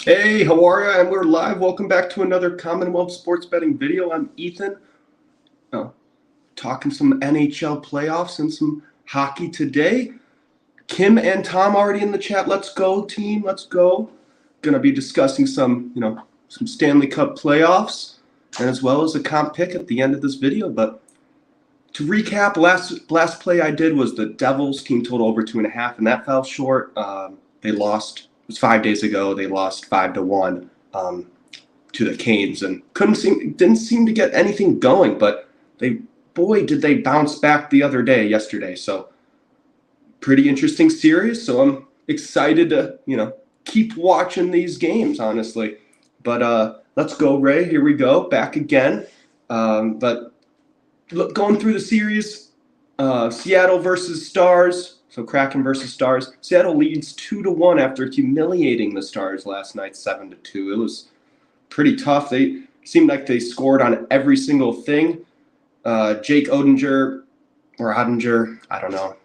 Hey, how are you? And we're live. Welcome back to another Commonwealth Sports Betting video. I'm Ethan. Oh, talking some NHL playoffs and some hockey today. Kim and Tom already in the chat. Let's go, team. Let's go. Gonna be discussing some Stanley Cup playoffs, and as well as a comp pick at the end of this video. But to recap, last play I did was the Devils team total over 2.5, and that fell short. They lost. It was 5 days ago. They lost 5-1 to the Canes, and didn't seem to get anything going. But did they bounce back yesterday. So pretty interesting series. So I'm excited to keep watching these games, honestly. But let's go, Ray. Here we go, back again. But look, going through the series, Seattle versus Stars. So Kraken versus Stars. Seattle leads 2-1 after humiliating the Stars last night, 7-2. It was pretty tough. They seemed like they scored on every single thing. Jake Odinger, I don't know,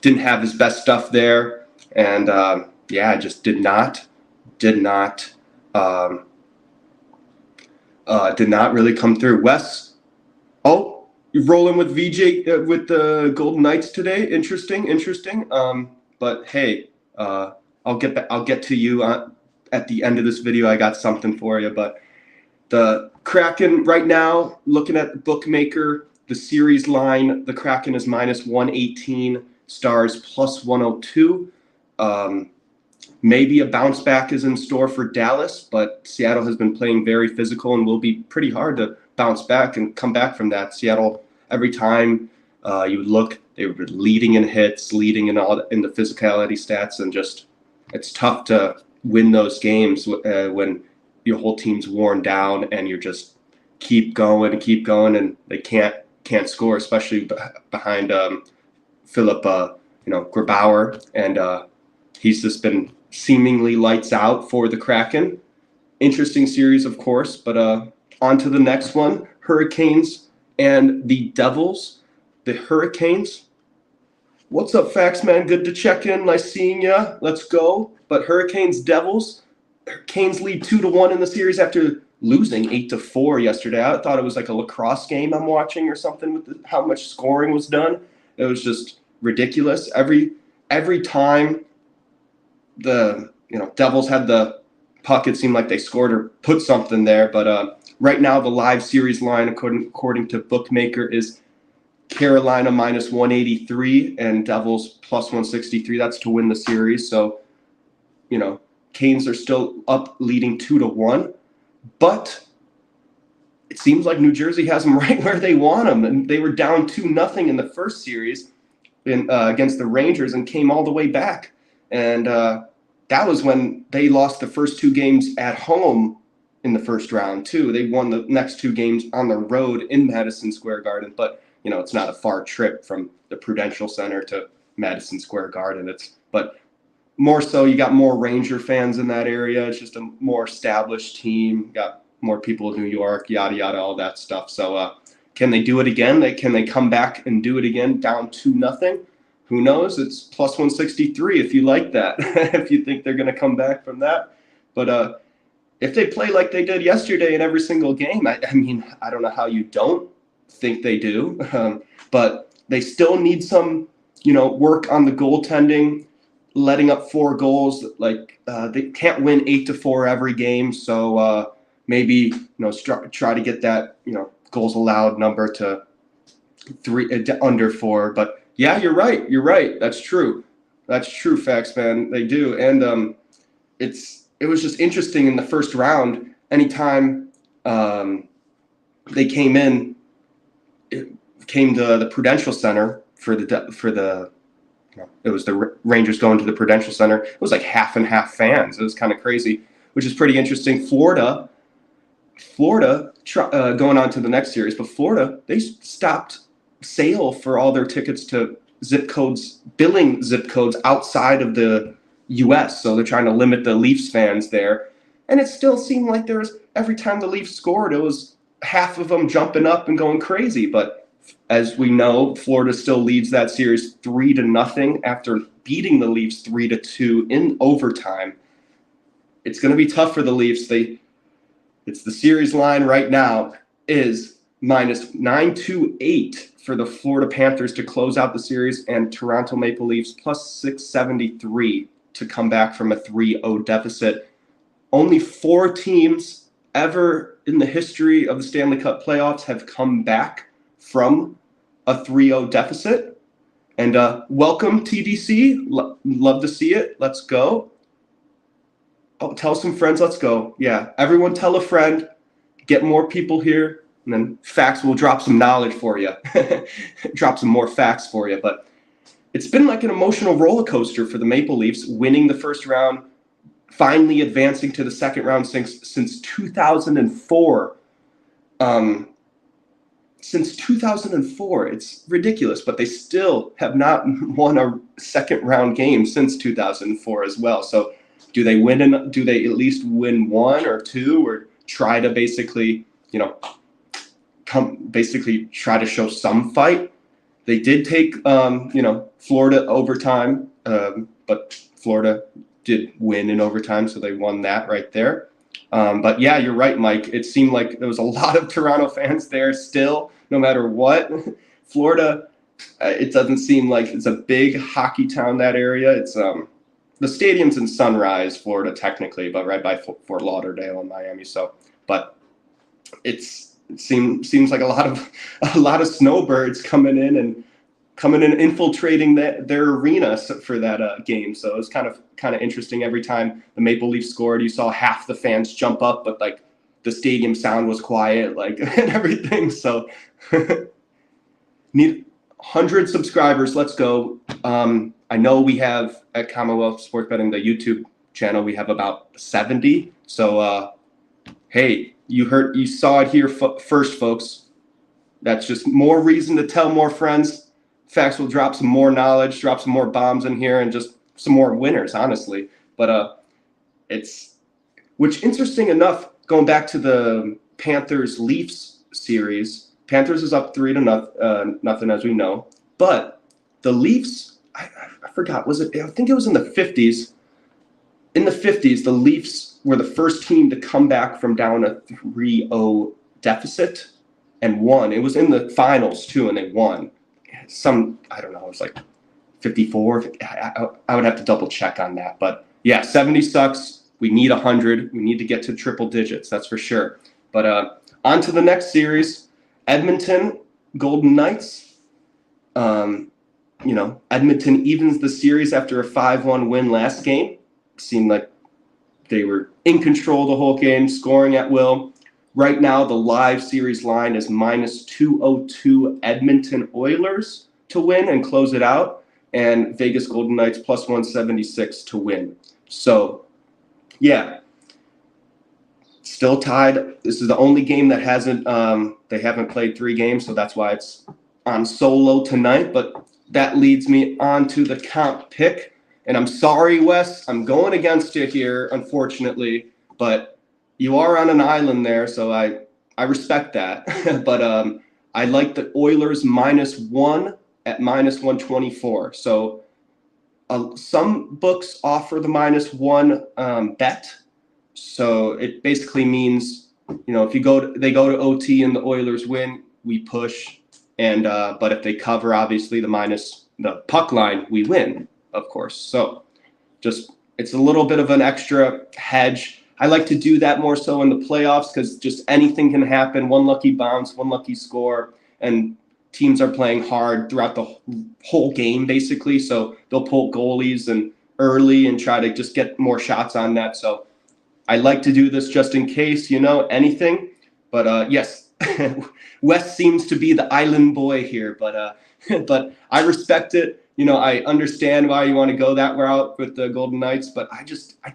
didn't have his best stuff there, and just did not really come through. Wes, you're rolling with VJ with the Golden Knights today. Interesting. But hey, I'll get to you at the end of this video. I got something for you. But the Kraken right now, looking at the bookmaker, the series line, the Kraken is -118, Stars +102. Maybe a bounce back is in store for Dallas, but Seattle has been playing very physical and will be pretty hard to bounce back and come back from that. Seattle, every time you would look, they were leading in hits, leading in the physicality stats, and just it's tough to win those games when your whole team's worn down and you're just keep going, and they can't score, especially behind Philip Grabauer, and he's just been seemingly lights out for the Kraken. Interesting series, of course, but on to the next one. Hurricanes and the Devils. The Hurricanes. What's up, Fax Man? Good to check in. Nice seeing ya. Let's go. But Hurricanes, Devils. Canes lead 2-1 in the series after losing 8-4 yesterday. I thought it was like a lacrosse game I'm watching or something with how much scoring was done. It was just ridiculous. Every time the Devils had the puck, it seemed like they scored or put something there. But right now, the live series line, according to bookmaker, is Carolina -183 and Devils +163. That's to win the series. So, Canes are still up, leading 2-1. But it seems like New Jersey has them right where they want them. And they were down 2-0 in the first series against the Rangers and came all the way back. And that was when they lost the first two games at home in the first round, too. They won the next two games on the road in Madison Square Garden. But, it's not a far trip from the Prudential Center to Madison Square Garden. But more so, you got more Ranger fans in that area. It's just a more established team. Got more people in New York, yada, yada, all that stuff. So can they do it again? Can they come back and do it again down 2-0? Who knows? It's +163 if you like that, if you think they're going to come back from that. But if they play like they did yesterday in every single game, I mean, I don't know how you don't think they do. But they still need some, work on the goaltending, letting up 4 goals. Like they can't win 8-4 every game. So maybe, try to get that, goals allowed number to 3 under 4. But yeah, you're right. That's true, Fax Man. They do. And it was just interesting in the first round. Anytime they came to the Prudential Center for the it was the Rangers going to the Prudential Center. It was like half and half fans. It was kind of crazy, which is pretty interesting. Florida, going on to the next series, but Florida, they stopped sale for all their tickets to billing zip codes outside of the U.S. So they're trying to limit the Leafs fans there. And it still seemed like every time the Leafs scored, it was half of them jumping up and going crazy. But as we know, Florida still leads that series 3-0 after beating the Leafs 3-2 in overtime. it's going to be tough for the Leafs. It's the series line right now is -928 for the Florida Panthers to close out the series, and Toronto Maple Leafs +673 to come back from a 3-0 deficit. Only 4 teams ever in the history of the Stanley Cup playoffs have come back from a 3-0 deficit. And welcome, TDC. Love to see it. Let's go. Oh, tell some friends. Let's go. Yeah, everyone tell a friend. Get more people here. And then Facts will drop some knowledge for you. Drop some more facts for you. But it's been like an emotional roller coaster for the Maple Leafs, winning the first round, finally advancing to the second round since 2004. Since 2004, it's ridiculous, but they still have not won a second round game since 2004 as well. So do they do they at least win 1 or 2, or try to basically, try to show some fight? They did take, Florida overtime, but Florida did win in overtime, so they won that right there. But yeah, you're right, Mike. It seemed like there was a lot of Toronto fans there still, no matter what. Florida, it doesn't seem like it's a big hockey town, that area. It's the stadium's in Sunrise, Florida, technically, but right by Fort Lauderdale and Miami. So, but it seems like a lot of snowbirds coming in, infiltrating their arena for that game. So it was kind of interesting. Every time the Maple Leafs scored, you saw half the fans jump up, but like the stadium sound was quiet, like and everything. So need 100 subscribers. Let's go. I know we have at Commonwealth Sports Betting, the YouTube channel, we have about 70. So hey, you saw it here first, folks. That's just more reason to tell more friends. Facts will drop some more knowledge, drop some more bombs in here, and just some more winners, honestly. But which interesting enough, going back to the Panthers-Leafs series, Panthers is up 3-0, as we know. But the Leafs, I forgot, I think it was in the 50s. In the 50s, the Leafs were the first team to come back from down a 3-0 deficit and won. It was in the finals, too, and they won. I don't know, it was like 54. I would have to double check on that. But yeah, 70 sucks. We need 100. We need to get to triple digits, that's for sure. But on to the next series. Edmonton Golden Knights. Edmonton evens the series after a 5-1 win last game. Seemed like they were in control the whole game, scoring at will. Right now, the live series line is -202 Edmonton Oilers to win and close it out, and Vegas Golden Knights +176 to win. So, yeah, still tied. This is the only game that they haven't played 3 games, so that's why it's on solo tonight. But that leads me on to the comp pick. And I'm sorry, Wes, I'm going against you here, unfortunately, but you are on an island there, so I respect that. But I like the Oilers -1 at -124. So some books offer the -1 bet. So it basically means, if they go to OT and the Oilers win, we push. And but if they cover, obviously the puck line, we win, of course. So it's a little bit of an extra hedge. I like to do that more so in the playoffs because just anything can happen. One lucky bounce, one lucky score, and teams are playing hard throughout the whole game, basically. So they'll pull goalies and early and try to just get more shots on net. So I like to do this just in case, anything. But yes, Wes seems to be the island boy here, but I respect it. I understand why you want to go that route with the Golden Knights, but I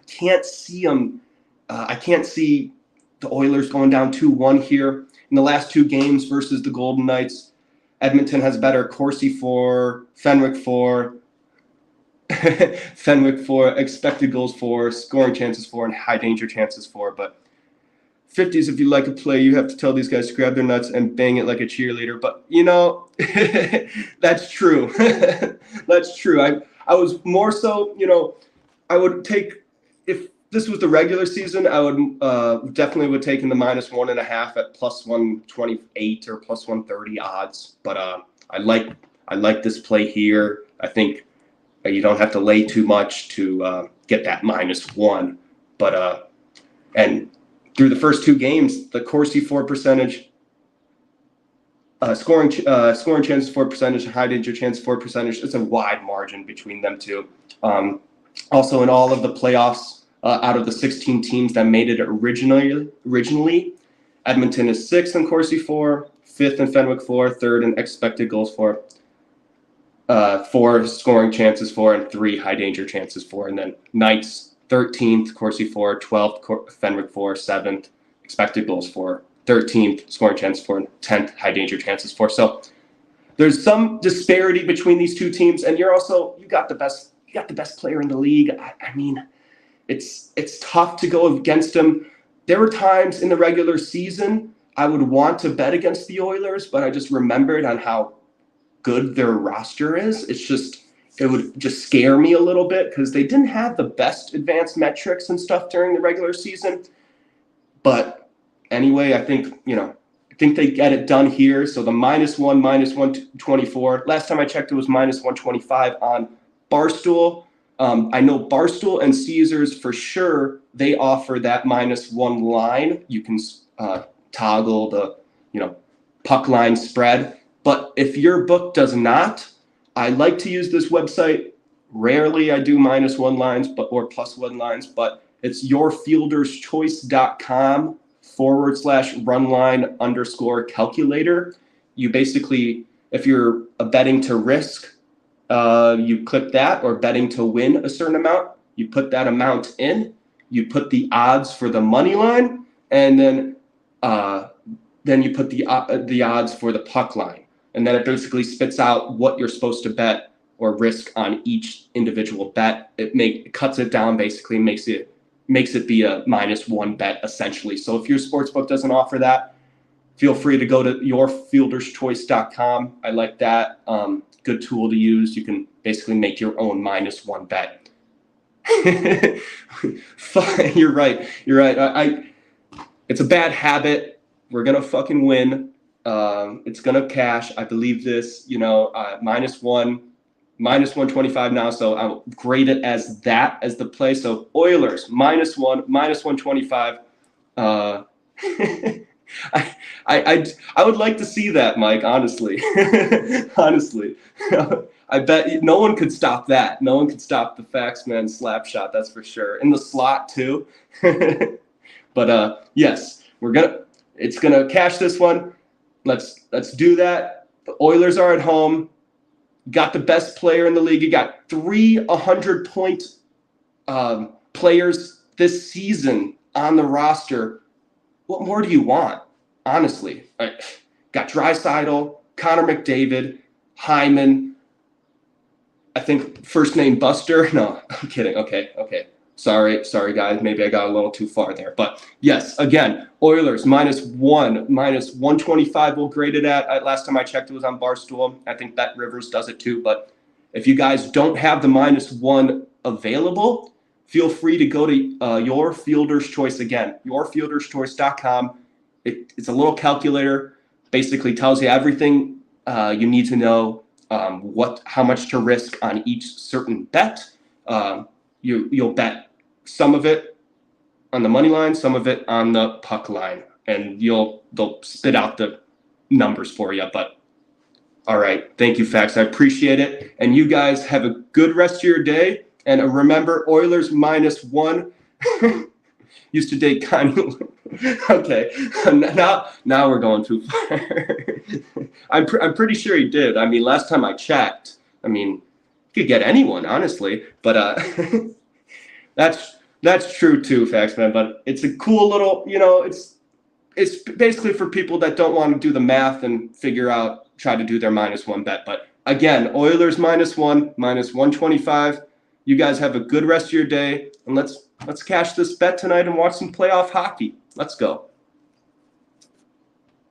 can't see them. I can't see the Oilers going down 2-1 here in the last 2 games versus the Golden Knights. Edmonton has better Corsi for, Fenwick for, expected goals for, scoring chances for, and high danger chances for. But 50s, if you like a play, you have to tell these guys to grab their nuts and bang it like a cheerleader. But, that's true. That's true. I was more so, I would take, if this was the regular season, I would definitely would take in the -1.5 at +128 or +130 odds. But I like this play here. I think you don't have to lay too much to get that -1. But and through the first two games, the Corsi for percentage, scoring chances for percentage, high danger chance for percentage, it's a wide margin between them two. Also, in all of the playoffs, out of the 16 teams that made it originally, Edmonton is 6th in Corsi for, 5th in Fenwick for, 3rd in expected goals for, 4 scoring chances for, and 3 high danger chances for. And then Knights 13th Corsi for, 12th Fenwick for, 7th expected goals for, 13th scoring chances for, and 10th high danger chances for. So there's some disparity between these two teams, and you got the best player in the league. I mean, it's tough to go against them. There were times in the regular season I would want to bet against the Oilers, but I just remembered on how good their roster is. It would just scare me a little bit because they didn't have the best advanced metrics and stuff during the regular season. But anyway, I think they get it done here. So the -1, -124. Last time I checked, it was -125 on Barstool. I know Barstool and Caesars for sure, they offer that -1 line. You can toggle the puck line spread. But if your book does not, I like to use this website. Rarely I do -1 lines or +1 lines, but it's yourfielderschoice.com/runline_calculator. You basically, if you're betting to risk, you click that, or betting to win a certain amount, you put that amount in, you put the odds for the money line, and then you put the odds for the puck line. And then it basically spits out what you're supposed to bet or risk on each individual bet. It cuts it down, basically makes it be a -1 bet essentially. So if your sportsbook doesn't offer that, feel free to go to yourfielderschoice.com. I like that. Good tool to use. You can basically make your own -1 bet. You're right. It's a bad habit. We're gonna fucking win. It's gonna cash. I believe this. -1, -125 now. So I'll grade it as the play. So Oilers -1, -125. I would like to see that, Mike, honestly. Honestly. I bet no one could stop that. No one could stop the Faxman slap shot, that's for sure. In the slot too. But yes, it's gonna cash this one. Let's do that. The Oilers are at home. Got the best player in the league. You got 3 100-point players this season on the roster. What more do you want, honestly? Got Draisaitl, Connor McDavid, Hyman. I think first name Buster. No, I'm kidding. Okay. Sorry, guys. Maybe I got a little too far there. But yes, again, Oilers -1, -125 we'll grade it at. Last time I checked, it was on Barstool. I think Bet Rivers does it too. But if you guys don't have the -1 available, feel free to go to Your Fielder's Choice again, yourfielderschoice.com. It's a little calculator, basically tells you everything you need to know, how much to risk on each certain bet. You'll bet some of it on the money line, some of it on the puck line, and they'll spit out the numbers for you. But all right, thank you, Fax. I appreciate it, and you guys have a good rest of your day. And remember, Oilers -1. Used to date Kanye. Okay, now we're going too far. I'm pretty sure he did. I mean, last time I checked, you could get anyone, honestly. But that's true too, Faxman. But it's a cool little, it's basically for people that don't want to do the math and try to do their -1 bet. But again, Oilers -1, -125. You guys have a good rest of your day, and let's cash this bet tonight and watch some playoff hockey. Let's go.